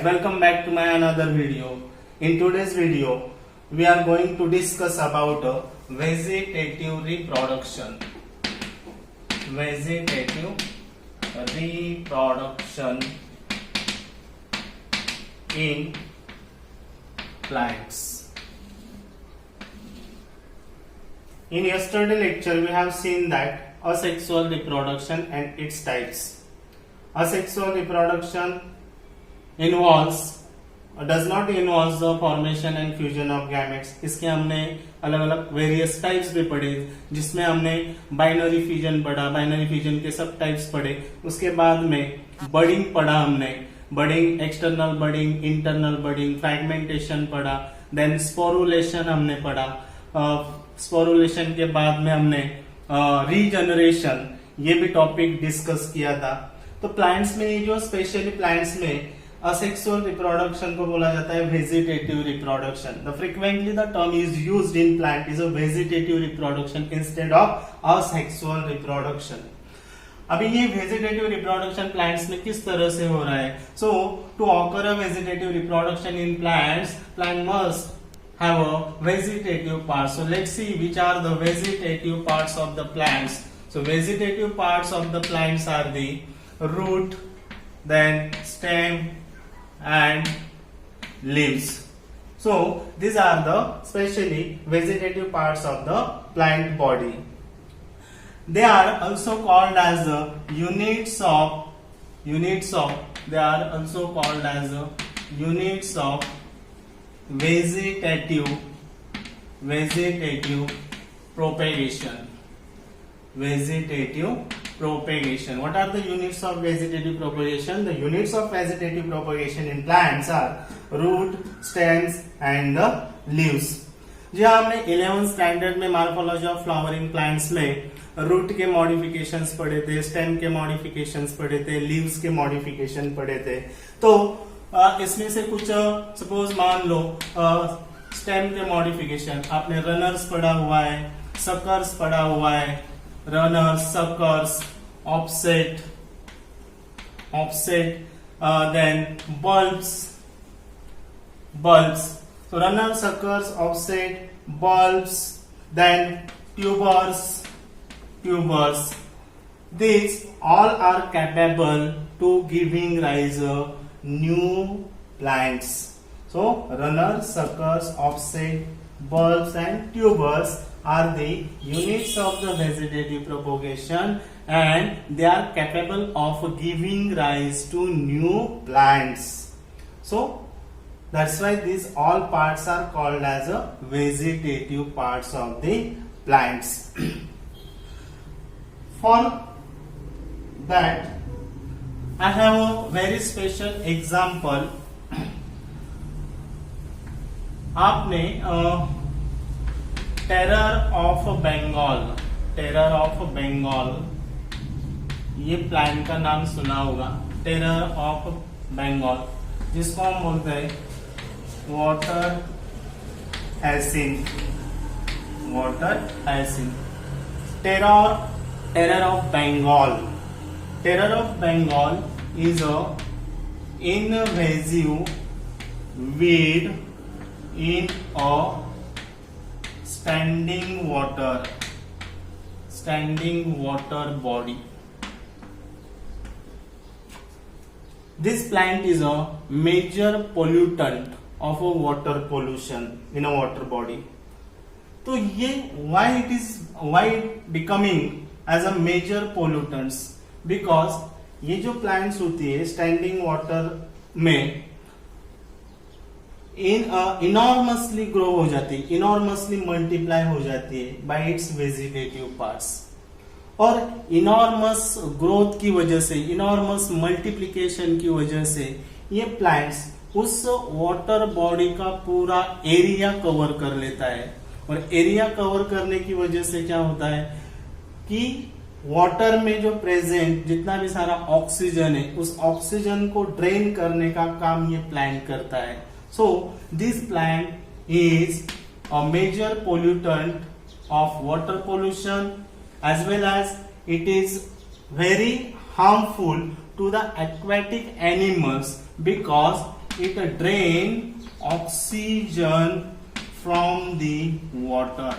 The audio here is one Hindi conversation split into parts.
guys, welcome back to my another video. In today's video, we are going to discuss about vegetative reproduction. Vegetative reproduction in plants. In yesterday lecture, we have seen that asexual reproduction and its types. Asexual reproduction does not involve the formation and fusion of gametes. इसके हमने अलग अलग वेरियस टाइप्स भी पढ़े, जिसमें हमने बाइनरी फ्यूजन पढ़ा, बाइनरी फ्यूजन के सब टाइप्स पढ़े. उसके बाद में बडिंग पढ़ा हमने, budding, external budding, internal budding, fragmentation पढ़ा, देन स्पोरुलेशन हमने पढ़ा. स्पोरुलेशन के बाद में हमने रीजनरेशन, ये भी टॉपिक डिस्कस किया था. तो प्लांट्स में, ये जो स्पेशली प्लांट्स में asexual reproduction को बोला जाता है vegetative reproduction. The frequently the term is used in plant is a vegetative reproduction instead of asexual reproduction. अभी ये vegetative reproduction plants में किस तरह से हो रहा है? So to occur a vegetative reproduction in plants, plant must have a vegetative part. So let's see which are the vegetative parts of the plants. So vegetative parts of the plants are the root, then stem and leaves. So these are the specially vegetative parts of the plant body. They are also called as the units of they are also called as the units of vegetative propagation. Vegetative propagation. What are the units of vegetative propagation? The units of vegetative propagation in plants are root, stems and the leaves. जी हमने 11th स्टैंडर्ड में मॉर्फोलॉजी ऑफ फ्लावरिंग प्लांट्स में रूट के मॉडिफिकेशंस पढ़े थे, स्टेम के मॉडिफिकेशंस पढ़े थे, लीव्स के मॉडिफिकेशन पढ़े थे. तो इसमें से कुछ सपोज मान लो स्टेम के मॉडिफिकेशन आपने रनर्स पढ़ा हुआ है, सकर्स पढ़ा हुआ है, runners, suckers, offset, then bulbs. So runners, suckers, offset, bulbs, then tubers. These all are capable to giving rise to new plants. So runners, suckers, offset, bulbs and tubers are the units of the vegetative propagation and they are capable of giving rise to new plants. So that's why these all parts are called as a vegetative parts of the plants. For that I have a very special example. आपने टेरर ऑफ बंगाल ये प्लांट का नाम सुना होगा. टेरर ऑफ बंगाल, जिसको हम बोलते हैं water hyacinth. Terror of Bengal is a invasive weed in a standing water body. This plant is a major pollutant of a water pollution in a water body. तो ये why it becoming as a major pollutants? Because ये जो plants होती है standing water में इनॉर्मसली ग्रो हो जाती है, इनॉर्मसली मल्टीप्लाई हो जाती है बाय इट्स वेजिटेटिव पार्ट्स. और इनॉर्मस ग्रोथ की वजह से, इनॉर्मस मल्टीप्लिकेशन की वजह से ये प्लांट्स उस वाटर बॉडी का पूरा एरिया कवर कर लेता है. और एरिया कवर करने की वजह से क्या होता है कि वाटर में जो प्रेजेंट जितना भी सारा ऑक्सीजन है, उस ऑक्सीजन को ड्रेन करने का काम ये प्लांट करता है. So this plant is a major pollutant of water pollution as well as it is very harmful to the aquatic animals because it drain oxygen from the water.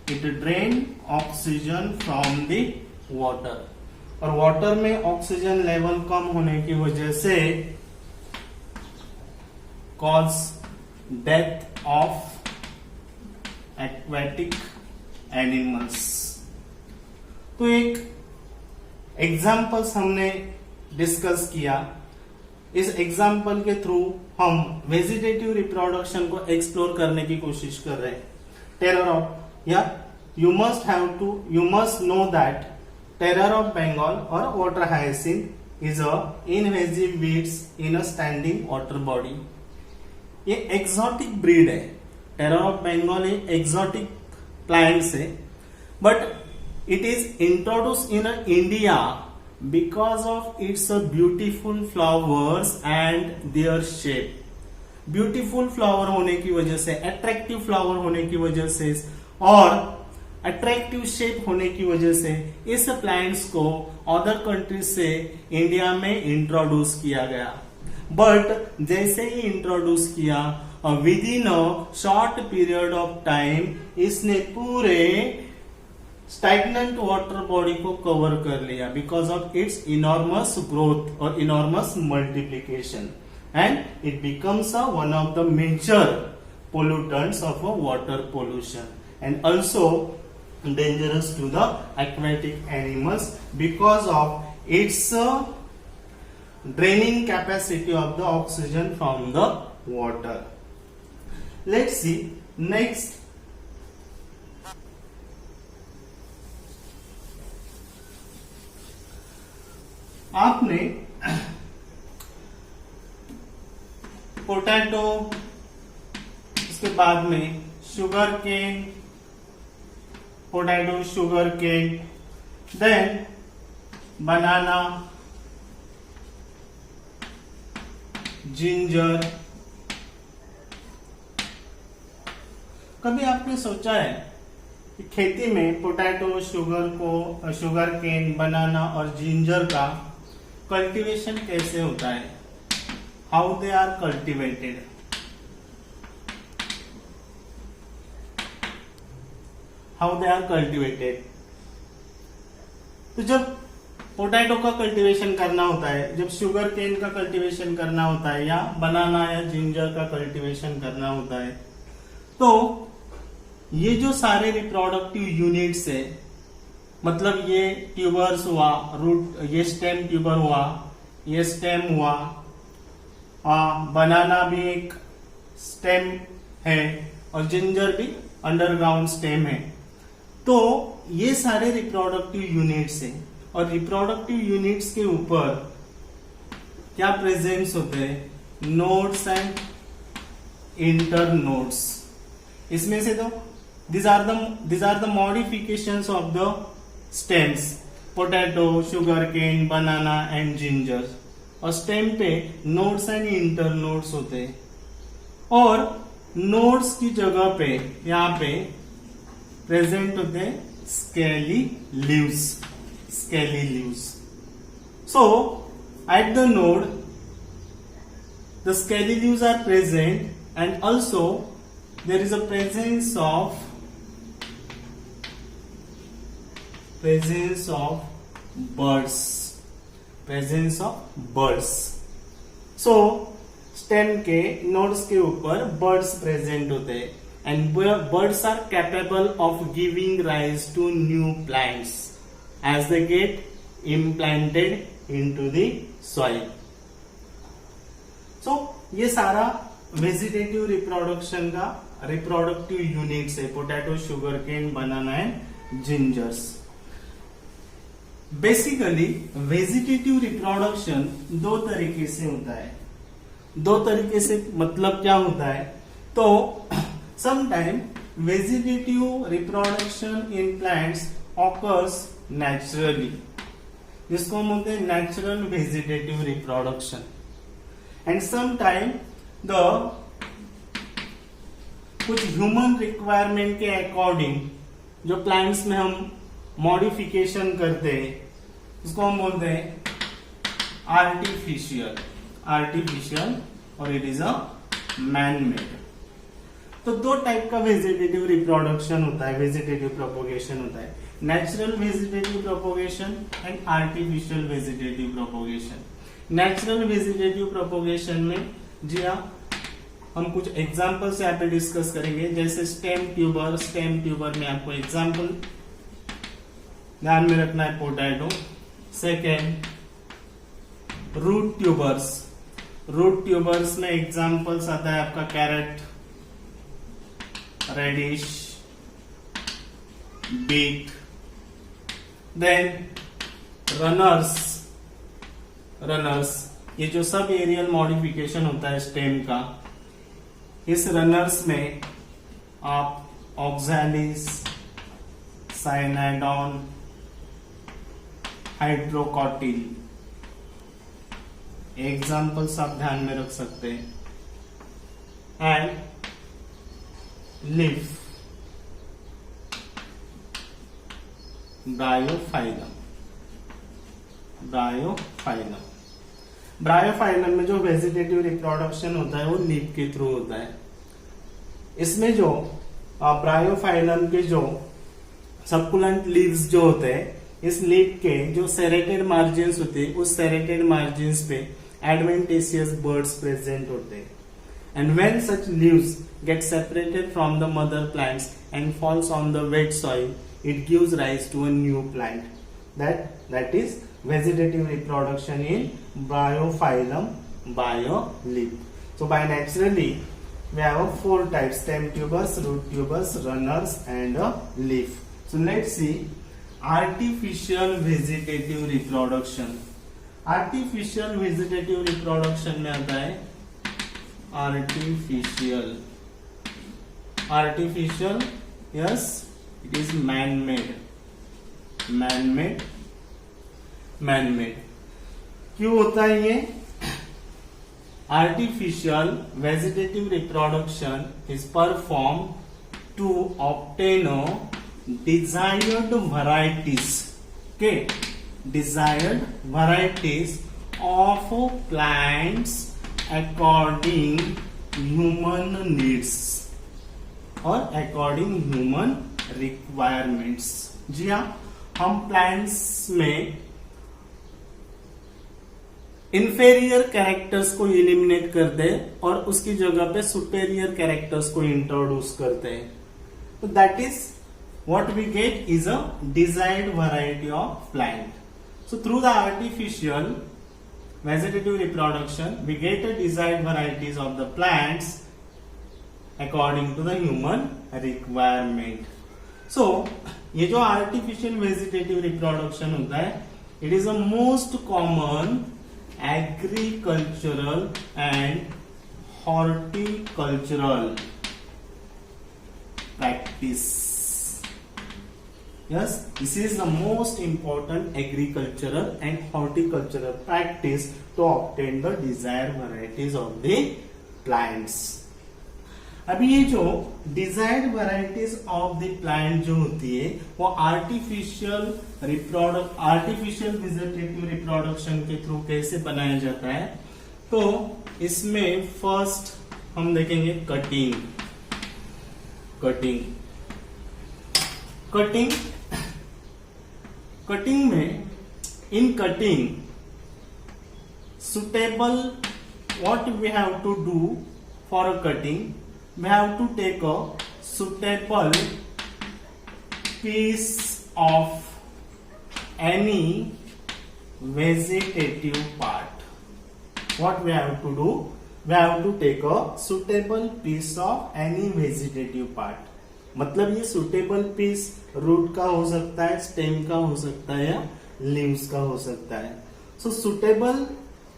It drain oxygen from the water. और वाटर में ऑक्सीजन लेवल कम होने की वजह से cause death of aquatic animals. तो एक एग्जाम्पल्स हमने डिस्कस किया। इस एग्जाम्पल के थ्रू हम वेजिटेटिव रिप्रोडक्शन को एक्सप्लोर करने की कोशिश कर रहे हैं। टेरर ऑफ या you must know that terror of Bengal और water hyacinth is a invasive weeds in a standing water body. ये एक्सोटिक ब्रीड है। Terror of Bengal exotic plants है, but it is introduce in India because of its beautiful flowers and their shape. Beautiful flower होने की वजह से, अट्रैक्टिव फ्लावर होने की वजह से और अट्रैक्टिव शेप होने की वजह से इस प्लांट्स को अदर कंट्रीज से इंडिया में इंट्रोड्यूस किया गया। बट जैसे ही इंट्रोड्यूस किया, within a short period of time इसने पूरे स्टैग्नेंट वाटर बॉडी को कवर कर लिया because of its enormous growth और enormous multiplication, and it becomes one of the major pollutants of water pollution and also dangerous to the aquatic animals because of its draining capacity of the oxygen from the water. Let's see next. आपने पोटैटो, उसके बाद में sugar cane, potato, sugar cane, then banana, ginger. कभी आपने सोचा है कि खेती में पोटैटो, शुगर केन, बनाना और जिंजर का कल्टीवेशन कैसे होता है? How they are cultivated? How they are cultivated? तो जब पोटैटो का कल्टीवेशन करना होता है, जब शुगर केन का कल्टीवेशन करना होता है, या बनाना या जिंजर का कल्टीवेशन करना होता है, तो ये जो सारे रिप्रोडक्टिव यूनिट्स है, मतलब ये ट्यूबर्स हुआ, रूट, ये स्टेम ट्यूबर हुआ, ये स्टेम हुआ, बनाना भी एक स्टेम है और जिंजर भी अंडरग्राउंड स्टेम है। तो ये सारे रिप्रोडक्टिव यूनिट्स हैं और रिप्रोडक्टिव यूनिट्स के ऊपर क्या प्रेजेंस होते हैं? Nodes and internodes. इसमें से तो these are the modifications of the stems, potato, sugarcane, banana and ginger। और स्टेम पे नोड्स एंड इंटरनोड्स होते हैं और नोड्स की जगह पे यहाँ पे प्रेजेंट होते हैं scaly leaves. Scaly leaves. So at the node the scaly leaves are present and also there is a presence of birds। So stem के नोड्स के ऊपर बर्ड्स प्रेजेंट होते हैं and birds are capable of giving rise to new plants as they get implanted into the soil. So ये सारा वेजिटेटिव रिप्रोडक्शन का रिप्रोडक्टिव यूनिट्स है, potato, sugar cane, banana and gingers. Basically vegetative reproduction दो तरीके से होता है। दो तरीके से मतलब क्या होता है? तो sometime vegetative reproduction in plants occurs naturally, जिसको हम बोलते हैं natural vegetative reproduction, and sometime the कुछ ह्यूमन रिक्वायरमेंट के अकॉर्डिंग जो प्लांट्स में हम मॉडिफिकेशन करते हैं उसको हम बोलते हैं आर्टिफिशियल और it is a man made. तो दो टाइप का वेजिटेटिव रिप्रोडक्शन होता है, वेजिटेटिव प्रोपोगेशन होता है, natural vegetative propagation and artificial vegetative propagation. Natural vegetative propagation में जी हाँ, हम कुछ एग्जाम्पल्स यहाँ पे डिस्कस करेंगे, जैसे स्टेम ट्यूबर। स्टेम ट्यूबर में आपको एग्जाम्पल ध्यान में रखना है, potato. Second, root tubers. Root tubers में एग्जाम्पल्स आता है आपका carrot, radish, beet. Then runners. Runners ये जो सब एरियल मॉडिफिकेशन होता है स्टेम का, इस रनर्स में आप ऑक्सैलिस, साइनाइडॉन, हाइड्रोकॉटिल एग्जाम्पल्स आप ध्यान में रख सकते हैं। And leaf, Bryophyllum. Bryophyllum Bryophyllum में जो वेजिटेटिव रिप्रोडक्शन होता है वो लीफ के थ्रू होता है। इसमें जो ब्रायोफाइलम के जो सक्कुलेंट लीव्स जो होते हैं, इस लीफ के जो सेरेटेड मार्जिन्स होते हैं, उस सेरेटेड मार्जिन्स पे एडवेंटेशियस बर्ड्स प्रेजेंट होते हैं। And when such leaves get separated from the mother plants and falls on the wet soil, it gives rise to a new plant. That is vegetative reproduction in Bryophyllum bioleaf. So by naturally we have four types: stem tubers, root tubers, runners, and a leaf. So let's see artificial vegetative reproduction. Artificial vegetative reproduction में आता है artificial, yes, it is man-made. क्यों होता है ये? Artificial vegetative reproduction is performed to obtain a desired varieties, okay, desired varieties of plants according human needs और according human requirements। जी हाँ, हम प्लांट्स में इंफेरियर कैरेक्टर्स को इलिमिनेट करते हैं और उसकी जगह पे सुपेरियर कैरेक्टर्स को इंट्रोड्यूस करते हैं। तो that is what we get is a desired variety of plant. So through the artificial vegetative reproduction we get a desired varieties of the plants according to the human requirement. So ये जो artificial vegetative reproduction होता है, it is a most common agricultural and horticultural practice. Yes, this is the most important agricultural and horticultural practice to obtain the desired varieties of the plants. अभी ये जो desired varieties of the plant जो होती है वो artificial vegetative reproduction के थ्रू कैसे बनाया जाता है? तो इसमें फर्स्ट हम देखेंगे कटिंग में in cutting suitable, what we have to do for a cutting, we have to take a suitable piece of any vegetative part. What we have to do, we have to take a suitable piece of any vegetative part. मतलब ये सुटेबल पीस रूट का हो सकता है, स्टेम का हो सकता है या लीव्स का हो सकता है। सो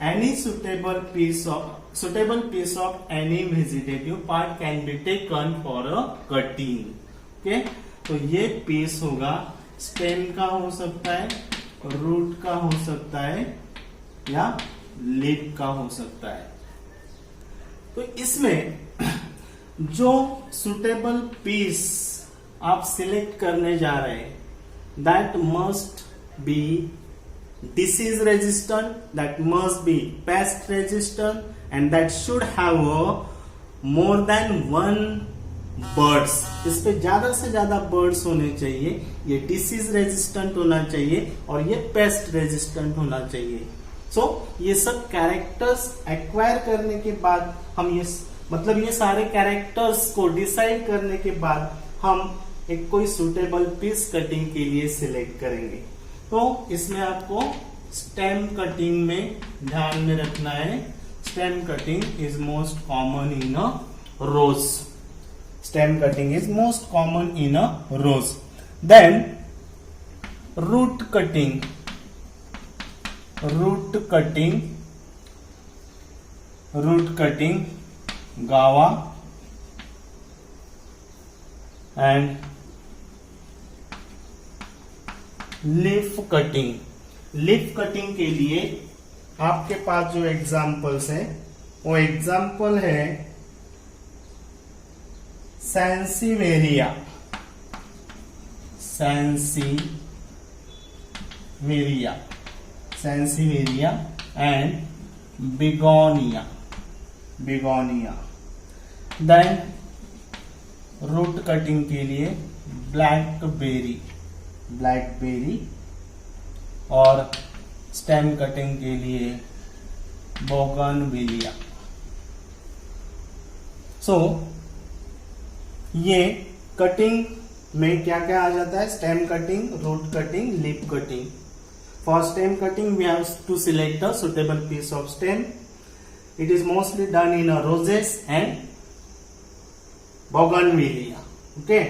any suitable piece of any vegetative part can be taken for a cutting. Okay, तो ये पीस होगा, स्टेम का हो सकता है, रूट का हो सकता है या लीफ का हो सकता है। तो इसमें जो सुटेबल पीस आप सिलेक्ट करने जा रहे हैं, that must be disease resistant, that must be pest resistant, and that should have more than one birds. इस पे ज्यादा से ज्यादा birds होने चाहिए, ये disease resistant होना चाहिए और ये pest resistant होना चाहिए. So ये सब characters acquire करने के बाद हम ये सारे कैरेक्टर्स को डिसाइड करने के बाद हम एक कोई सुटेबल पीस कटिंग के लिए सिलेक्ट करेंगे. तो इसमें आपको स्टेम कटिंग में ध्यान में रखना है. Stem cutting is most common in a rose. Stem cutting is most common in a rose. Then root cutting. Root cutting guava and leaf cutting. Leaf cutting के लिए आपके पास जो एग्जाम्पल्स है वो एग्जाम्पल है sansevieria and begonia. Then root cutting के लिए ब्लैकबेरी और स्टेम कटिंग के लिए बोगनविलिया. सो ये कटिंग में क्या क्या आ जाता है? Stem cutting, root cutting, leaf cutting. For stem cutting we have to select a suitable piece of stem. It is mostly done in roses and bougainvillea. Okay.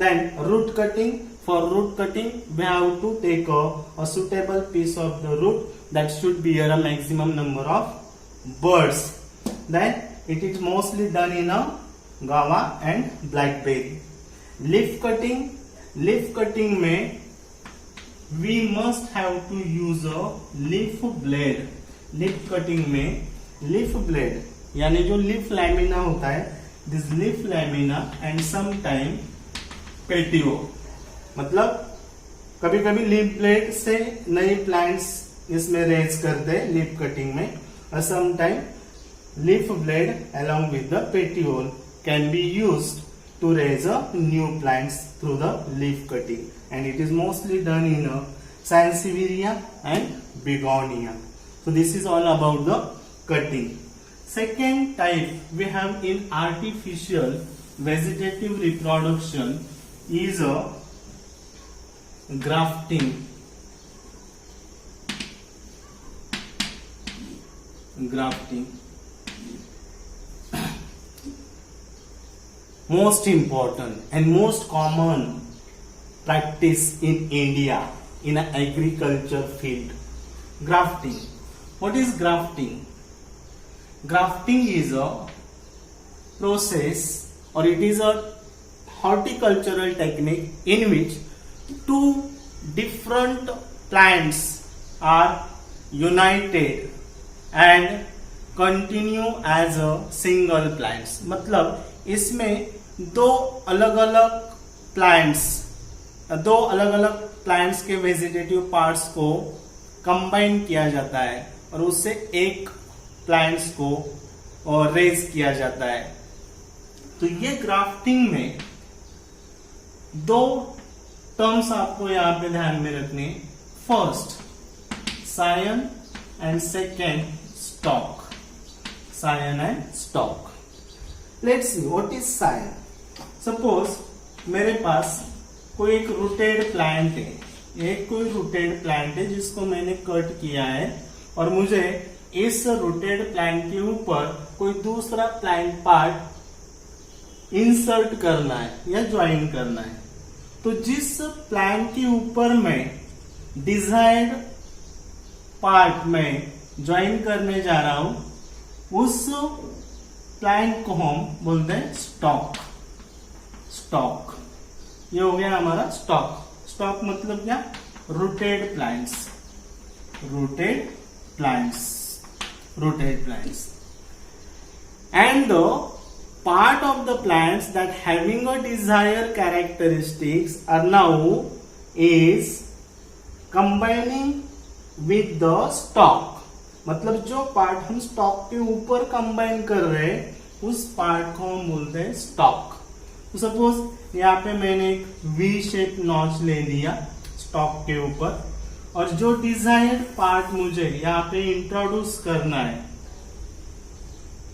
Then root cutting. For root cutting, we have to take a suitable piece of the root that should bear a maximum number of birds. Then it is mostly done in a guava and blackberry. Leaf cutting में we must have to use a leaf blade. Leaf cutting में लीफ ब्लेड यानी जो लीफ लैमिना होता है, this leaf lamina and some time petiole. मतलब कभी कभी लीफ ब्लेड से नई प्लांट्स इसमें रेज करते हैं लीफ कटिंग में, और some time leaf blade along with the petiole can be used to raise new plants through the leaf cutting, and it is mostly done in Sansevieria and Begonia. So this is all about the cutting. Second type we have in artificial vegetative reproduction is a grafting. Most important and most common practice in India in an agriculture field. Grafting. What is grafting? Grafting is a process, or it is a horticultural technique in which two different plants are united and continue as a single plants. मतलब इसमें दो अलग अलग प्लांट्स के वेजिटेटिव पार्ट्स को कंबाइन किया जाता है और उससे एक प्लांट्स को रेज किया जाता है. तो ये ग्राफ्टिंग में दो टर्म्स आपको यहां पे ध्यान में रखने. First scion and second stock. Let's see what is scion. Suppose मेरे पास कोई एक रूटेड प्लांट है, जिसको मैंने कट किया है और मुझे इस रूटेड प्लांट के ऊपर कोई दूसरा प्लांट पार्ट इंसर्ट करना है या ज्वाइन करना है. तो जिस प्लांट के ऊपर मैं डिजायर्ड पार्ट में ज्वाइन करने जा रहा हूं, उस प्लांट को हम बोलते हैं स्टॉक. ये हो गया हमारा स्टॉक मतलब क्या? Rooted plants. And the part of the plants that having a desired characteristics are now is combining with the stalk. मतलब जो पार्ट हम स्टॉक के ऊपर कंबाइन कर रहे हैं उस पार्ट को हम बोलते हैं स्टॉक। तो सपोज यहाँ पे मैंने एक वी शेप नॉच ले लिया स्टॉक के ऊपर, और जो डिजायर्ड पार्ट मुझे यहाँ पे इंट्रोड्यूस करना है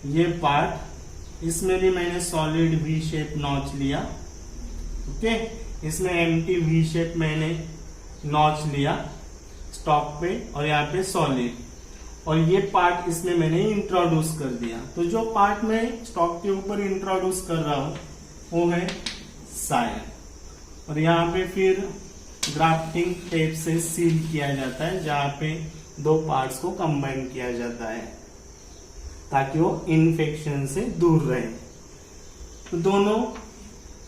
ये पार्ट, इसमें भी मैंने सॉलिड वी शेप नॉच लिया। ओके, इसमें एम्प्टी वी शेप मैंने नॉच लिया स्टॉक पे और यहाँ पे सॉलिड, और ये पार्ट इसमें मैंने इंट्रोड्यूस कर दिया। तो जो पार्ट मैं स्टॉक के ऊपर इंट्रोड्यूस कर रहा हूं वो है साइन, और यहाँ पे फिर ग्राफ्टिंग टेप से सील किया जाता है जहाँ पे दो पार्ट्स को कंबाइन किया जाता है ताकि वो इन्फेक्शन से दूर रहे। तो दोनों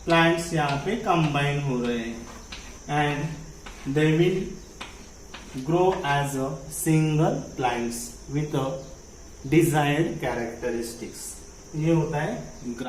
प्लांट्स यहाँ पे कंबाइन हो रहे हैं and they will grow as a single plants with a desired characteristics। ये होता है